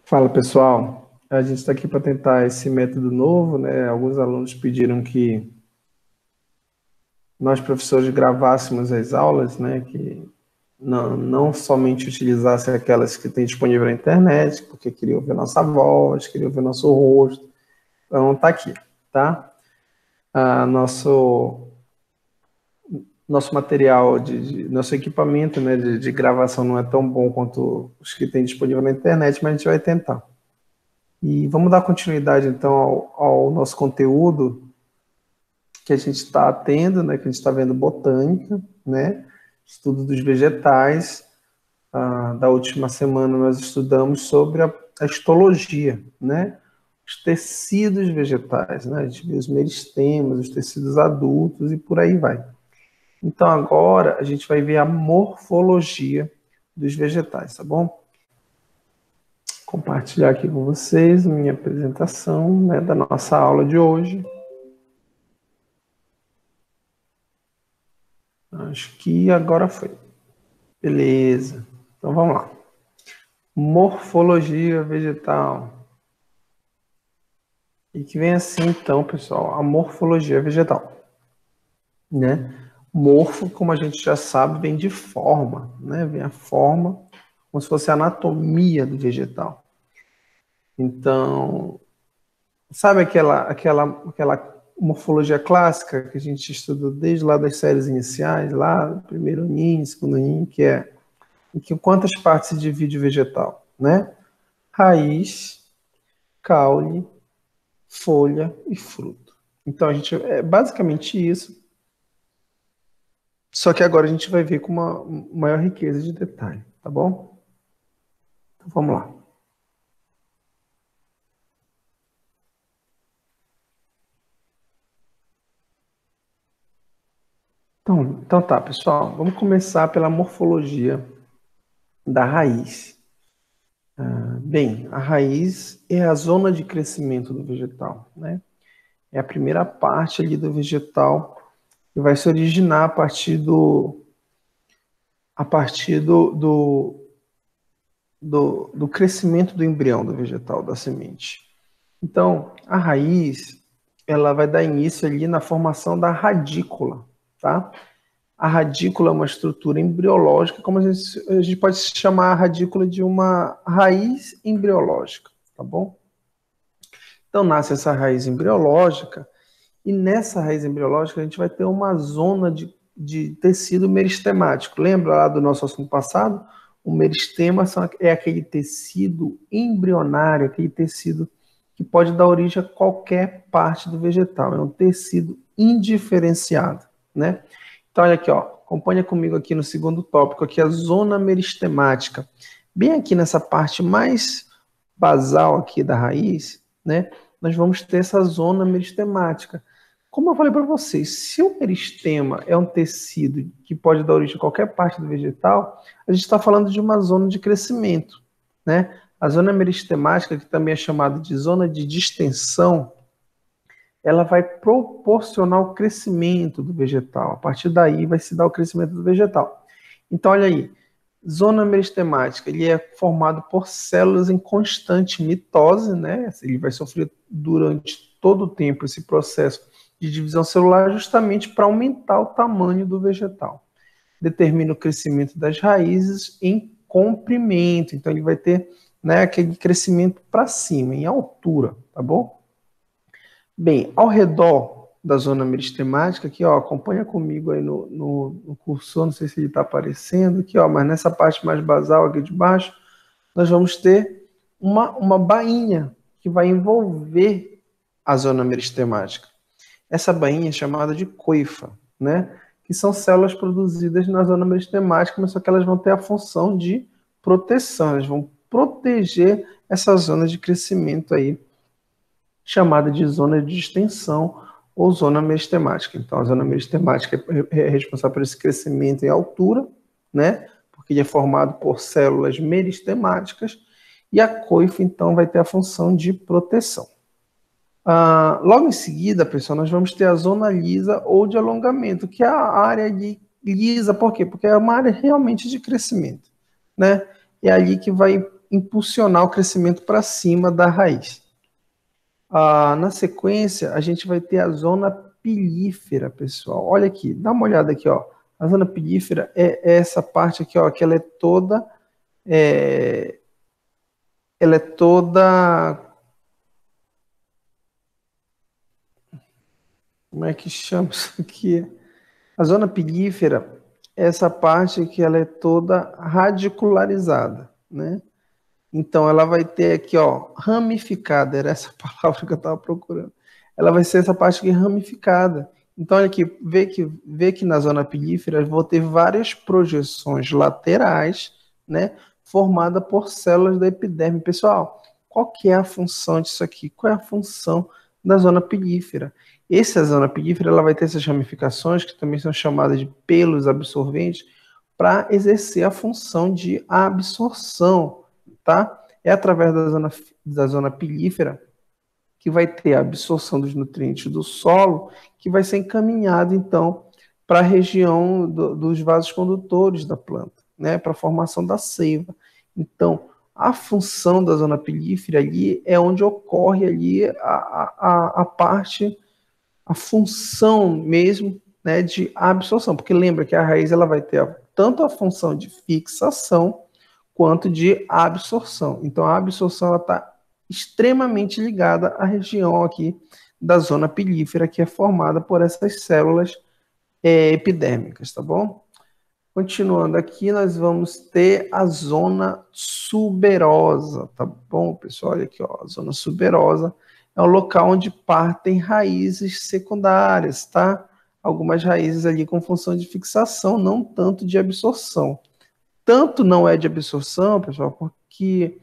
Fala pessoal, a gente está aqui para tentar esse método novo, né? Alguns alunos pediram que nós professores gravássemos as aulas, né? Que não somente utilizassem aquelas que tem disponível na internet, porque queriam ver nossa voz, queriam ver nosso rosto. Então tá aqui, tá? Nosso material, nosso equipamento, né, de gravação não é tão bom quanto os que tem disponível na internet, mas a gente vai tentar. E vamos dar continuidade, então, ao nosso conteúdo que a gente está tendo, né, que a gente está vendo botânica, né, estudo dos vegetais. Da última semana nós estudamos sobre a histologia, né, os tecidos vegetais, né, a gente viu os meristemas, os tecidos adultos e por aí vai. Então agora a gente vai ver a morfologia dos vegetais, tá bom? Compartilhar aqui com vocês a minha apresentação, né, da nossa aula de hoje. Acho que agora foi. Beleza. Então vamos lá. Morfologia vegetal. E que vem assim, então, pessoal, a morfologia vegetal. Né? Morfo, como a gente já sabe, vem de forma, né? Vem a forma, como se fosse a anatomia do vegetal. Então, sabe aquela morfologia clássica que a gente estuda desde lá das séries iniciais, lá, primeiro aninho, segundo aninho, que é em que quantas partes se divide o vegetal, né? Raiz, caule, folha e fruto. Então, a gente é basicamente isso, só que agora a gente vai ver com uma maior riqueza de detalhe, tá bom? Então, vamos lá. Então tá, pessoal, vamos começar pela morfologia da raiz. Bem, a raiz é a zona de crescimento do vegetal, né? É a primeira parte ali do vegetal que vai se originar do crescimento do embrião do vegetal, da semente. Então, a raiz, ela vai dar início ali na formação da radícula, tá? A radícula é uma estrutura embriológica, como a gente pode chamar a radícula de uma raiz embriológica, tá bom? Então, nasce essa raiz embriológica, e nessa raiz embriológica a gente vai ter uma zona de tecido meristemático. Lembra lá do nosso assunto passado? O meristema é aquele tecido embrionário, aquele tecido que pode dar origem a qualquer parte do vegetal. É um tecido indiferenciado, né? Então, olha aqui, ó, acompanha comigo aqui no segundo tópico, aqui a zona meristemática. Bem aqui nessa parte mais basal aqui da raiz, né? Nós vamos ter essa zona meristemática. Como eu falei para vocês, se o meristema é um tecido que pode dar origem a qualquer parte do vegetal, a gente está falando de uma zona de crescimento, né? A zona meristemática, que também é chamada de zona de distensão, ela vai proporcionar o crescimento do vegetal. A partir daí vai se dar o crescimento do vegetal. Então, olha aí, zona meristemática, ele é formado por células em constante mitose, né? Ele vai sofrer durante todo o tempo esse processo de divisão celular justamente para aumentar o tamanho do vegetal. Determina o crescimento das raízes em comprimento, então ele vai ter, né, aquele crescimento para cima, em altura, tá bom? Bem, ao redor da zona meristemática, aqui, ó, acompanha comigo aí no cursor, não sei se ele está aparecendo aqui, ó, mas nessa parte mais basal aqui de baixo, nós vamos ter uma bainha que vai envolver a zona meristemática. Essa bainha é chamada de coifa, né? Que são células produzidas na zona meristemática, mas só que elas vão ter a função de proteção, elas vão proteger essa zona de crescimento aí, chamada de zona de distensão ou zona meristemática. Então, a zona meristemática é responsável por esse crescimento em altura, né? Porque ele é formado por células meristemáticas, e a coifa, então, vai ter a função de proteção. Logo em seguida, pessoal, nós vamos ter a zona lisa ou de alongamento, que é a área lisa. Por quê? Porque é uma área realmente de crescimento, né? É ali que vai impulsionar o crescimento para cima da raiz. Na sequência, a gente vai ter a zona pilífera, pessoal. Olha aqui, dá uma olhada aqui, ó. A zona pilífera é essa parte aqui, ó, que ela é toda... ela é toda... Como é que chama isso aqui? A zona pilífera é essa parte que ela é toda radicularizada, né? Então, ela vai ter aqui, ó, ramificada, era essa palavra que eu estava procurando. Ela vai ser essa parte aqui ramificada. Então, olha aqui, vê que na zona pilífera eu vou ter várias projeções laterais, né, formada por células da epiderme. Pessoal, qual que é a função disso aqui? Qual é a função da zona pilífera? Essa zona pilífera ela vai ter essas ramificações, que também são chamadas de pelos absorventes, para exercer a função de absorção, tá? É através da zona pilífera que vai ter a absorção dos nutrientes do solo, que vai ser encaminhado, então, para a região dos vasos condutores da planta, né? Para a formação da seiva. Então, a função da zona pilífera ali é onde ocorre ali a parte, a função mesmo, né, de absorção, porque lembra que a raiz ela vai ter tanto a função de fixação quanto de absorção. Então, a absorção está extremamente ligada à região aqui da zona pilífera, que é formada por essas células epidérmicas, tá bom? Continuando aqui, nós vamos ter a zona suberosa, tá bom, pessoal? Olha aqui, ó, a zona suberosa é o local onde partem raízes secundárias, tá? Algumas raízes ali com função de fixação, não tanto de absorção. Tanto não é de absorção, pessoal, porque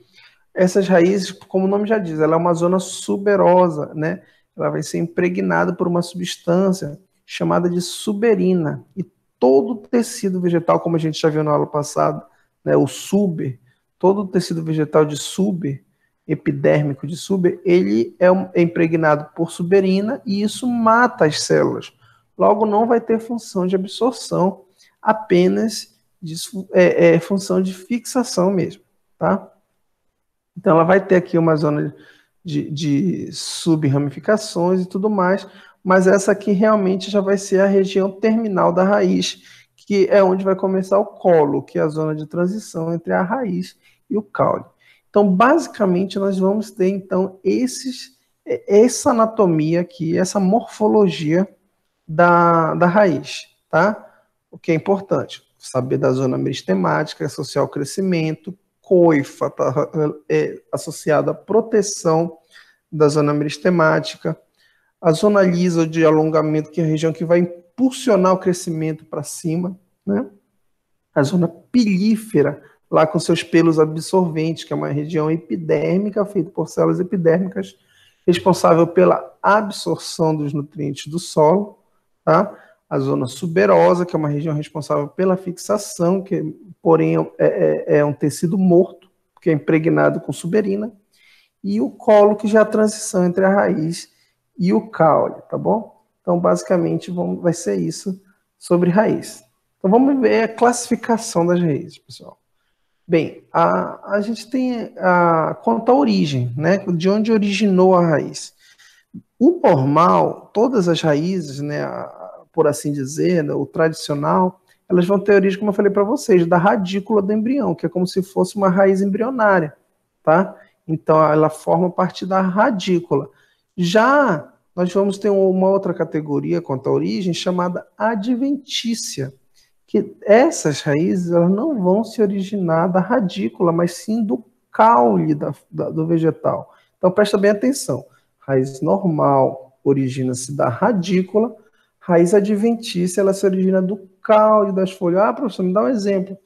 essas raízes, como o nome já diz, ela é uma zona suberosa, né? Ela vai ser impregnada por uma substância chamada de suberina. E todo o tecido vegetal, como a gente já viu na aula passada, né, o suber, todo o tecido vegetal de suber, epidérmico de suber, ele é impregnado por suberina e isso mata as células. Logo, não vai ter função de absorção, apenas função de fixação mesmo, tá? Então, ela vai ter aqui uma zona de sub-ramificações e tudo mais, mas essa aqui realmente já vai ser a região terminal da raiz, que é onde vai começar o colo, que é a zona de transição entre a raiz e o caule. Então, basicamente, nós vamos ter, então, essa anatomia aqui, essa morfologia da raiz, tá? O que é importante? Saber da zona meristemática, associar o crescimento, coifa está associada à proteção da zona meristemática, a zona lisa ou de alongamento, que é a região que vai impulsionar o crescimento para cima, né? A zona pilífera, lá com seus pelos absorventes, que é uma região epidérmica, feita por células epidérmicas, responsável pela absorção dos nutrientes do solo, tá? A zona suberosa, que é uma região responsável pela fixação, que porém é um tecido morto, que é impregnado com suberina, e o colo, que já é a transição entre a raiz e o caule, tá bom? Então, basicamente, vai ser isso sobre raiz. Então, vamos ver a classificação das raízes, pessoal. Bem, a gente tem quanto à origem, né? De onde originou a raiz. O normal, todas as raízes, né, por assim dizer, né, o tradicional, elas vão ter origem, como eu falei para vocês, da radícula do embrião, que é como se fosse uma raiz embrionária, tá? Então, ela forma parte da radícula. Já nós vamos ter uma outra categoria quanto à origem, chamada adventícia, que essas raízes elas não vão se originar da radícula, mas sim do caule do vegetal. Então, presta bem atenção. Raiz normal origina-se da radícula, raiz adventícia ela se origina do caule das folhas. Ah, professor, me dá um exemplo.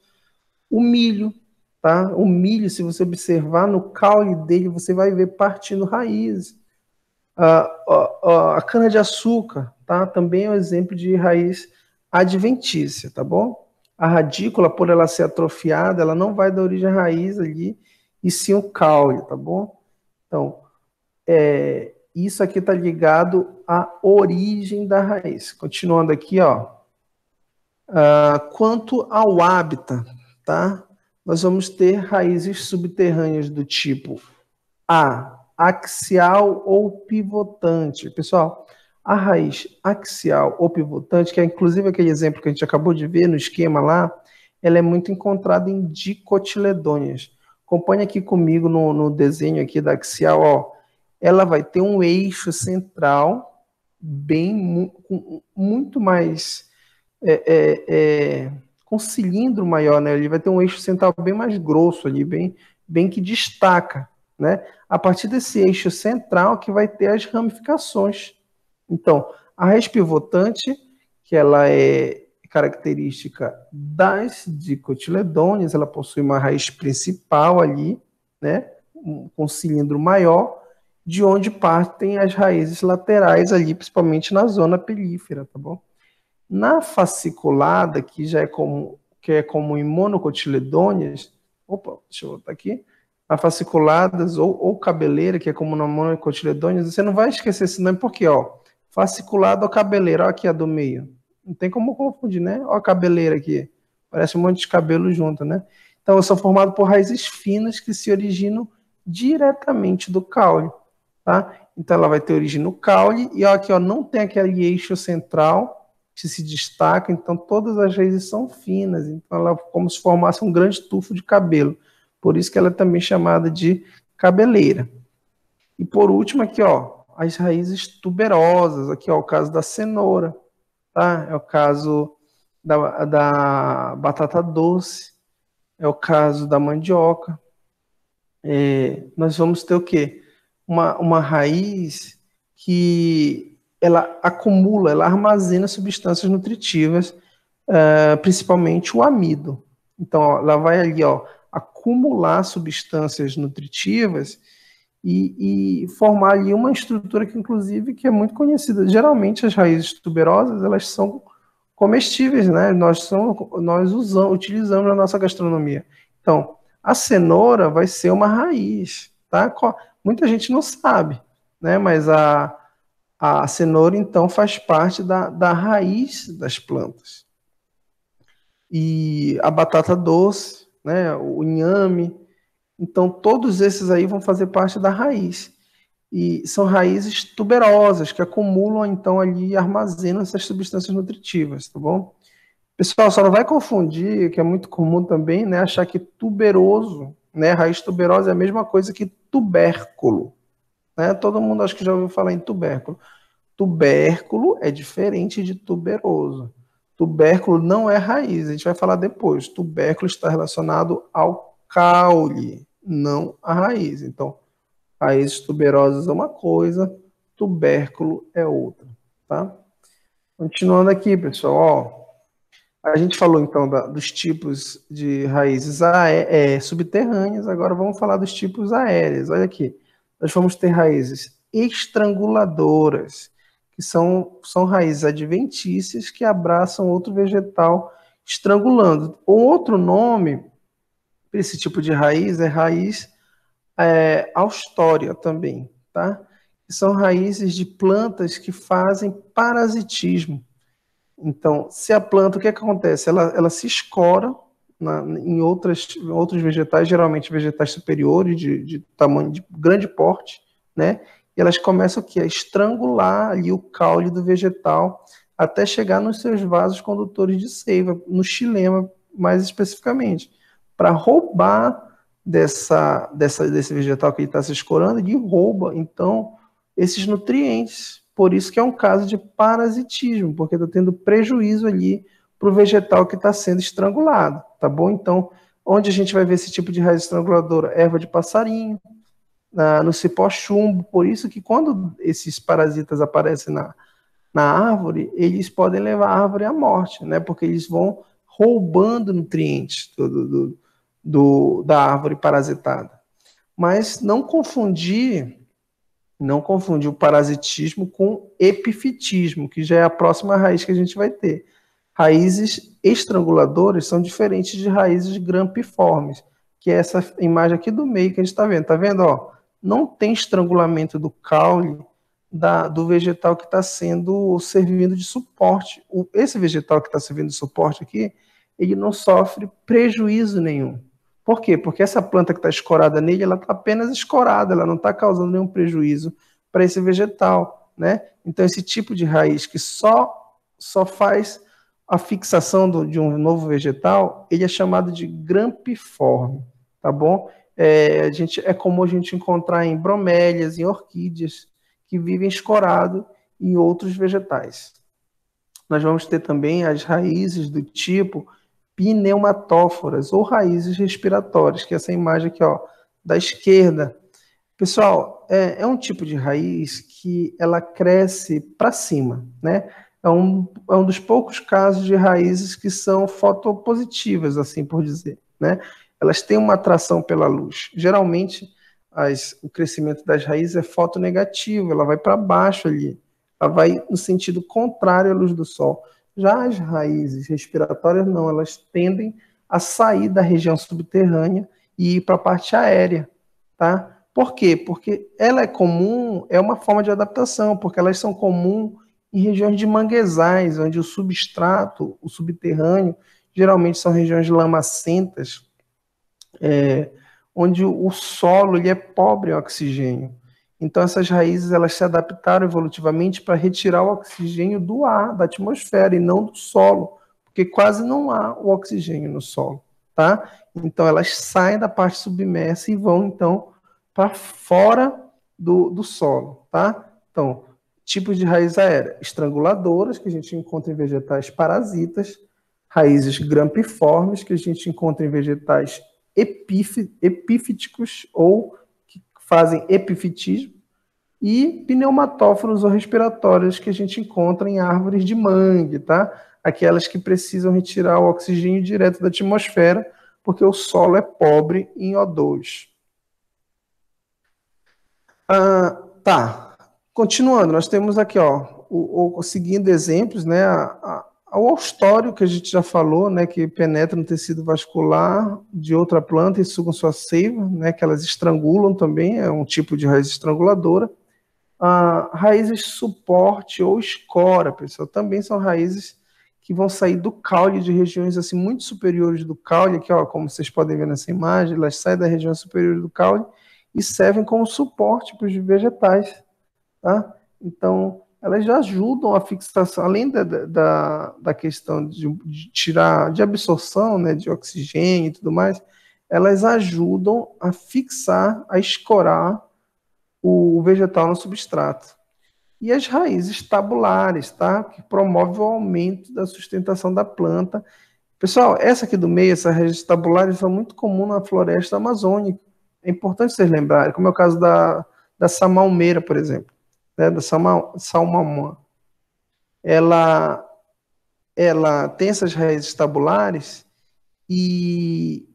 O milho, tá? O milho, se você observar no caule dele, você vai ver partindo raízes. A cana-de-açúcar, tá? Também é um exemplo de raiz adventícia, tá bom? A radícula, por ela ser atrofiada, ela não vai dar origem à raiz ali, e sim o caule, tá bom? Então, isso aqui está ligado à origem da raiz. Continuando aqui, ó. Quanto ao hábitat, tá? nós vamos ter raízes subterrâneas do tipo A, axial ou pivotante. Pessoal, a raiz axial ou pivotante, que é inclusive aquele exemplo que a gente acabou de ver no esquema lá, ela é muito encontrada em dicotiledôneas. Acompanhe aqui comigo no desenho aqui da axial, ó. Ela vai ter um eixo central bem muito mais com cilindro maior, né? Ele vai ter um eixo central bem mais grosso ali, bem que destaca, né? A partir desse eixo central que vai ter as ramificações. Então, a raiz pivotante, que ela é característica das dicotiledôneas, ela possui uma raiz principal ali, né? Com cilindro maior, de onde partem as raízes laterais ali, principalmente na zona pelífera, tá bom? Na fasciculada, que é comum em monocotiledôneas, opa, deixa eu botar aqui, na fasciculadas ou cabeleira, que é comum na monocotiledôneas, você não vai esquecer esse nome, porque, ó, fasciculada ou cabeleira, ó aqui a do meio. Não tem como confundir, né? Ó a cabeleira aqui, parece um monte de cabelo junto, né? Então, eu sou formado por raízes finas que se originam diretamente do caule, tá? Então, ela vai ter origem no caule, e ó, aqui, ó, não tem aquele eixo central que se destaca, então todas as raízes são finas, então ela é como se formasse um grande tufo de cabelo. Por isso que ela é também chamada de cabeleira. E por último aqui, ó, as raízes tuberosas, aqui ó, o caso da cenoura, tá? É o caso da batata doce, é o caso da mandioca. Nós vamos ter o quê? Uma raiz que ela acumula, ela armazena substâncias nutritivas, principalmente o amido. Então, ó, ela vai ali, ó, acumular substâncias nutritivas e formar ali uma estrutura que, inclusive, que é muito conhecida. Geralmente, as raízes tuberosas, elas são comestíveis, né? Utilizamos na nossa gastronomia. Então, a cenoura vai ser uma raiz, tá? Muita gente não sabe, né? Mas a cenoura, então, faz parte da raiz das plantas. E a batata doce, né? O inhame. Então, todos esses aí vão fazer parte da raiz. E são raízes tuberosas, que acumulam, então, ali e armazenam essas substâncias nutritivas, tá bom? Pessoal, só não vai confundir, que é muito comum também, né? Achar que tuberoso, né? Raiz tuberosa é a mesma coisa que tubérculo, né? Todo mundo acho que já ouviu falar em tubérculo. Tubérculo é diferente de tuberoso. Tubérculo não é raiz, a gente vai falar depois. Tubérculo está relacionado ao caule, não à raiz. Então, raízes tuberosas é uma coisa, tubérculo é outra, tá? Continuando aqui, pessoal, ó. A gente falou então dos tipos de raízes subterrâneas, agora vamos falar dos tipos aéreas. Olha aqui, nós vamos ter raízes estranguladoras, que são raízes adventícias que abraçam outro vegetal estrangulando. Um outro nome para esse tipo de raiz é raiz austória também, tá? Que são raízes de plantas que fazem parasitismo. Então, se a planta, o que acontece? Ela se escora em outros vegetais, geralmente vegetais superiores, de tamanho, de grande porte, né? E elas começam aqui a estrangular ali o caule do vegetal até chegar nos seus vasos condutores de seiva, no xilema mais especificamente, para roubar desse vegetal que ele está se escorando, ele rouba, então, esses nutrientes. Por isso que é um caso de parasitismo, porque está tendo prejuízo ali para o vegetal que está sendo estrangulado, tá bom? Então, onde a gente vai ver esse tipo de raiz estranguladora? Erva de passarinho, no cipó chumbo. Por isso que quando esses parasitas aparecem na árvore, eles podem levar a árvore à morte, né? Porque eles vão roubando nutrientes da árvore parasitada. Mas não confundir o parasitismo com epifitismo, que já é a próxima raiz que a gente vai ter. Raízes estranguladoras são diferentes de raízes grampiformes, que é essa imagem aqui do meio que a gente está vendo. Está vendo? Ó, não tem estrangulamento do caule do vegetal que está servindo de suporte. Esse vegetal que está servindo de suporte aqui, ele não sofre prejuízo nenhum. Por quê? Porque essa planta que está escorada nele, ela está apenas escorada, ela não está causando nenhum prejuízo para esse vegetal, né? Então, esse tipo de raiz que só faz a fixação de um novo vegetal, ele é chamado de grampiforme, tá bom? É comum a gente encontrar em bromélias, em orquídeas, que vivem escorado em outros vegetais. Nós vamos ter também as raízes do tipo pneumatóforas ou raízes respiratórias, que é essa imagem aqui, ó, da esquerda. Pessoal, é um tipo de raiz que ela cresce para cima, né? É um dos poucos casos de raízes que são fotopositivas, assim por dizer, né? Elas têm uma atração pela luz. Geralmente, o crescimento das raízes é fotonegativo, ela vai para baixo ali, ela vai no sentido contrário à luz do sol. Já as raízes respiratórias, não, elas tendem a sair da região subterrânea e ir para a parte aérea, tá? Por quê? Porque ela é comum, é uma forma de adaptação, porque elas são comuns em regiões de manguezais, onde o substrato, o subterrâneo, geralmente são regiões lamacentas, onde o solo ele é pobre em oxigênio. Então essas raízes elas se adaptaram evolutivamente para retirar o oxigênio do ar, da atmosfera e não do solo, porque quase não há o oxigênio no solo, tá? Então elas saem da parte submersa e vão então para fora do solo, tá? Então, tipos de raiz aérea, estranguladoras, que a gente encontra em vegetais parasitas, raízes grampiformes, que a gente encontra em vegetais epífiticos ou que fazem epifitismo, e pneumatóforos ou respiratórias que a gente encontra em árvores de mangue, tá? Aquelas que precisam retirar o oxigênio direto da atmosfera, porque o solo é pobre em O2. Tá. Continuando, nós temos aqui, ó, seguindo exemplos, né, o austório que a gente já falou, né, que penetra no tecido vascular de outra planta e sugam sua seiva, né, que elas estrangulam também, é um tipo de raiz estranguladora. Raízes suporte ou escora, pessoal, também são raízes que vão sair do caule de regiões assim muito superiores do caule, aqui, ó, como vocês podem ver nessa imagem, elas saem da região superior do caule e servem como suporte para os vegetais, tá? Então, elas já ajudam a fixação, além da questão de tirar, de absorção, né, de oxigênio e tudo mais, elas ajudam a fixar, a escorar o vegetal no substrato. E as raízes tabulares, tá? Que promovem o aumento da sustentação da planta. Pessoal, essa aqui do meio, essas raízes tabulares, são muito comuns na floresta amazônica. É importante vocês lembrarem, como é o caso da samalmeira, por exemplo, né? Da salmamã. Ela tem essas raízes tabulares e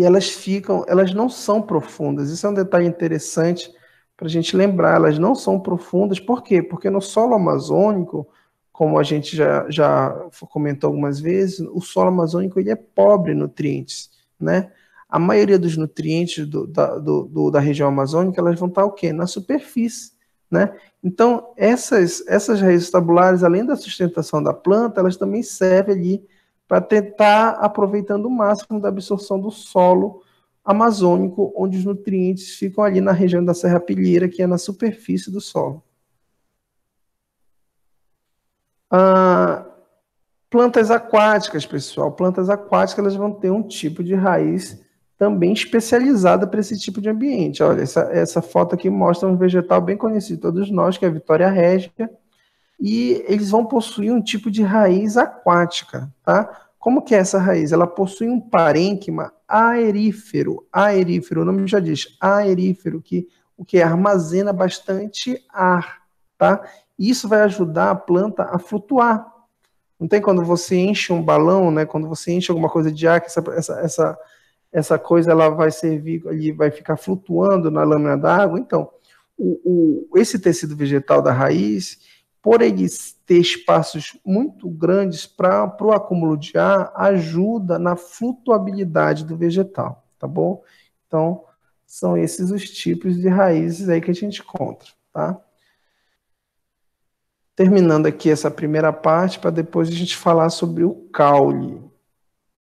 elas não são profundas. Isso é um detalhe interessante para a gente lembrar. Elas não são profundas. Por quê? Porque no solo amazônico, como a gente já comentou algumas vezes, o solo amazônico ele é pobre em nutrientes, né? A maioria dos nutrientes da região amazônica elas vão estar o quê? Na superfície, né? Então, essas raízes tabulares, além da sustentação da planta, elas também servem ali para tentar aproveitando o máximo da absorção do solo amazônico, onde os nutrientes ficam ali na região da serrapilheira, que é na superfície do solo. Plantas aquáticas, pessoal. Plantas aquáticas elas vão ter um tipo de raiz também especializada para esse tipo de ambiente. Olha, essa foto aqui mostra um vegetal bem conhecido de todos nós, que é a Vitória régia, e eles vão possuir um tipo de raiz aquática, tá? Como que é essa raiz? Ela possui um parênquima aerífero. Aerífero, o nome já diz, aerífero, o que armazena bastante ar, tá? Isso vai ajudar a planta a flutuar. Não tem quando você enche um balão, né? Quando você enche alguma coisa de ar, que essa coisa ela vai servir ali, vai ficar flutuando na lâmina d'água. Então, esse tecido vegetal da raiz, por ele ter espaços muito grandes para o acúmulo de ar, ajuda na flutuabilidade do vegetal, tá bom? Então, são esses os tipos de raízes aí que a gente encontra, tá? Terminando aqui essa primeira parte, para depois a gente falar sobre o caule.